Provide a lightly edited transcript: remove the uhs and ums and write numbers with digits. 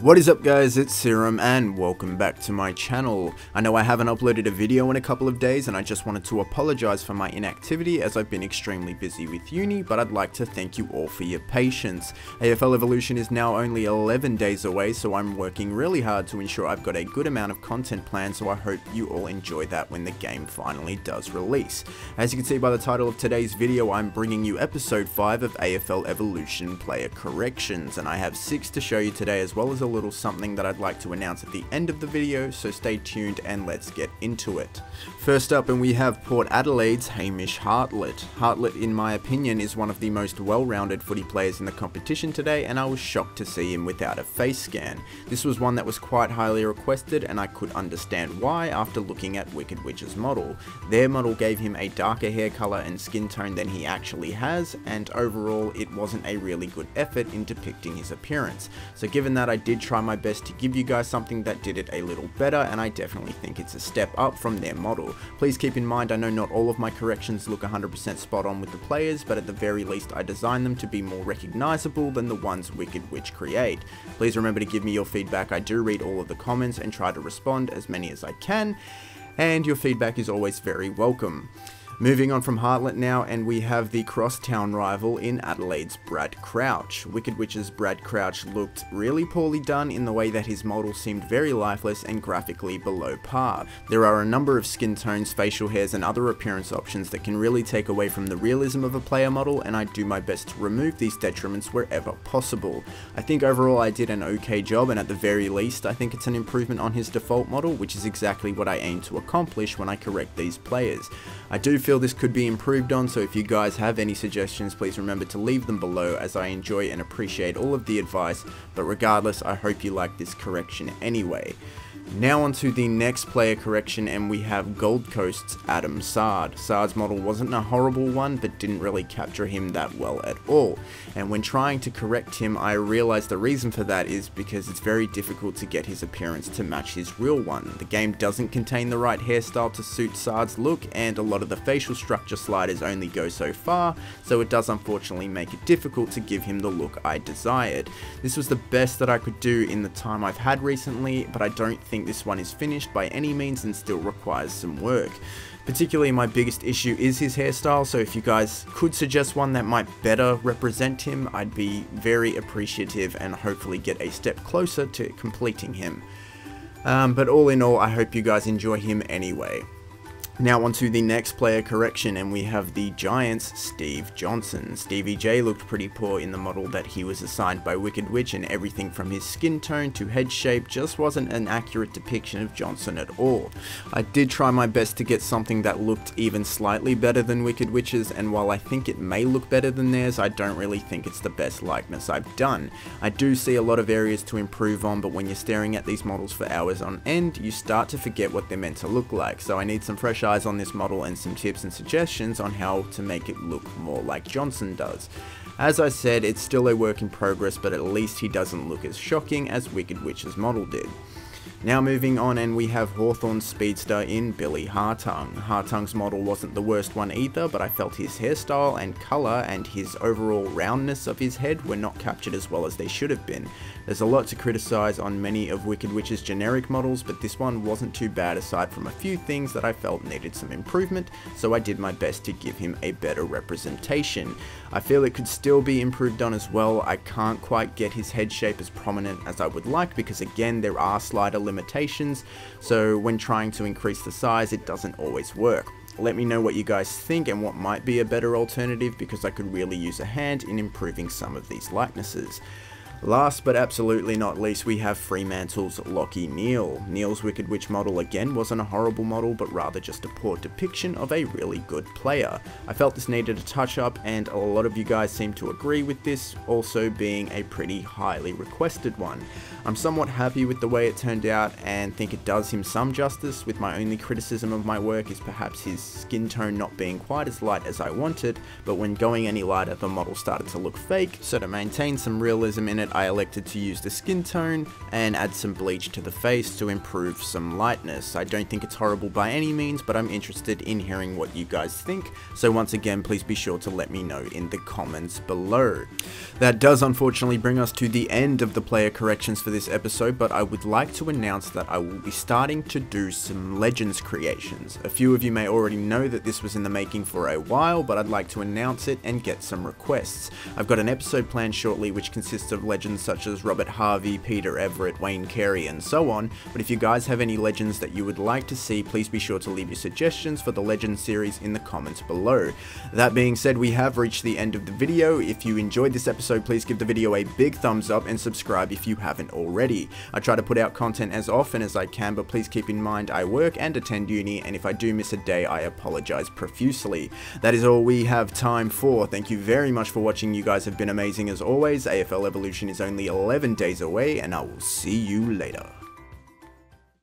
What is up guys, it's Serum and welcome back to my channel. I know I haven't uploaded a video in a couple of days and I just wanted to apologize for my inactivity as I've been extremely busy with uni, but I'd like to thank you all for your patience. AFL Evolution is now only 11 days away, so I'm working really hard to ensure I've got a good amount of content planned, so I hope you all enjoy that when the game finally does release. As you can see by the title of today's video, I'm bringing you episode 5 of AFL Evolution player corrections, and I have 6 to show you today, as well as a little something that I'd like to announce at the end of the video, so stay tuned and let's get into it. First up, and we have Port Adelaide's Hamish Hartlett. Hartlett, in my opinion, is one of the most well-rounded footy players in the competition today, and I was shocked to see him without a face scan. This was one that was quite highly requested, and I could understand why after looking at Wicked Witch's model. Their model gave him a darker hair colour and skin tone than he actually has, and overall it wasn't a really good effort in depicting his appearance. So given that, I did try my best to give you guys something that did it a little better, and I definitely think it's a step up from their model. Please keep in mind, I know not all of my corrections look 100% spot on with the players, but at the very least I designed them to be more recognizable than the ones Wicked Witch create. Please remember to give me your feedback. I do read all of the comments and try to respond as many as I can, and your feedback is always very welcome. Moving on from Hartlett now, and we have the crosstown rival in Adelaide's Brad Crouch. Wicked Witch's Brad Crouch looked really poorly done in the way that his model seemed very lifeless and graphically below par. There are a number of skin tones, facial hairs and other appearance options that can really take away from the realism of a player model, and I do my best to remove these detriments wherever possible. I think overall I did an okay job, and at the very least I think it's an improvement on his default model, which is exactly what I aim to accomplish when I correct these players. I do feel this could be improved on, so if you guys have any suggestions, please remember to leave them below, as I enjoy and appreciate all of the advice, but regardless, I hope you like this correction anyway. Now on to the next player correction, and we have Gold Coast's Adam Saad. Saad's model wasn't a horrible one, but didn't really capture him that well at all. And when trying to correct him, I realized the reason for that is because it's very difficult to get his appearance to match his real one. The game doesn't contain the right hairstyle to suit Saad's look, and a lot of the facial structure sliders only go so far, so it does unfortunately make it difficult to give him the look I desired. This was the best that I could do in the time I've had recently, but I don't think this one is finished by any means and still requires some work. Particularly, my biggest issue is his hairstyle, so if you guys could suggest one that might better represent him, I'd be very appreciative and hopefully get a step closer to completing him. But all in all, I hope you guys enjoy him anyway. Now on to the next player correction, and we have the Giants' Steve Johnson. Stevie J looked pretty poor in the model that he was assigned by Wicked Witch, and everything from his skin tone to head shape just wasn't an accurate depiction of Johnson at all. I did try my best to get something that looked even slightly better than Wicked Witch's, and while I think it may look better than theirs, I don't really think it's the best likeness I've done. I do see a lot of areas to improve on, but when you're staring at these models for hours on end, you start to forget what they're meant to look like, so I need some fresh eyes on this model and some tips and suggestions on how to make it look more like Johnson does. As I said, it's still a work in progress, but at least he doesn't look as shocking as Wicked Witch's model did. Now moving on, and we have Hawthorn's Speedster in Billy Hartung. Hartung's model wasn't the worst one either, but I felt his hairstyle and colour and his overall roundness of his head were not captured as well as they should have been. There's a lot to criticise on many of Wicked Witch's generic models, but this one wasn't too bad aside from a few things that I felt needed some improvement, so I did my best to give him a better representation. I feel it could still be improved on as well. I can't quite get his head shape as prominent as I would like, because again, there are slider limitations, so when trying to increase the size, it doesn't always work. Let me know what you guys think and what might be a better alternative, because I could really use a hand in improving some of these likenesses. Last but absolutely not least, we have Fremantle's Lachie Neale. Neale's Wicked Witch model again wasn't a horrible model, but rather just a poor depiction of a really good player. I felt this needed a touch up, and a lot of you guys seem to agree with this, also being a pretty highly requested one. I'm somewhat happy with the way it turned out and think it does him some justice, with my only criticism of my work is perhaps his skin tone not being quite as light as I wanted, but when going any lighter the model started to look fake, so to maintain some realism in it but I elected to use the skin tone and add some bleach to the face to improve some lightness. I don't think it's horrible by any means, but I'm interested in hearing what you guys think, so once again please be sure to let me know in the comments below. That does unfortunately bring us to the end of the player corrections for this episode, but I would like to announce that I will be starting to do some Legends creations. A few of you may already know that this was in the making for a while, but I'd like to announce it and get some requests. I've got an episode planned shortly which consists of legends such as Robert Harvey, Peter Everett, Wayne Carey and so on, but if you guys have any legends that you would like to see, please be sure to leave your suggestions for the Legends series in the comments below. That being said, we have reached the end of the video. If you enjoyed this episode, please give the video a big thumbs up and subscribe if you haven't already. I try to put out content as often as I can, but please keep in mind I work and attend uni, and if I do miss a day, I apologize profusely. That is all we have time for. Thank you very much for watching. You guys have been amazing as always. AFL Evolution is only 11 days away, and I will see you later.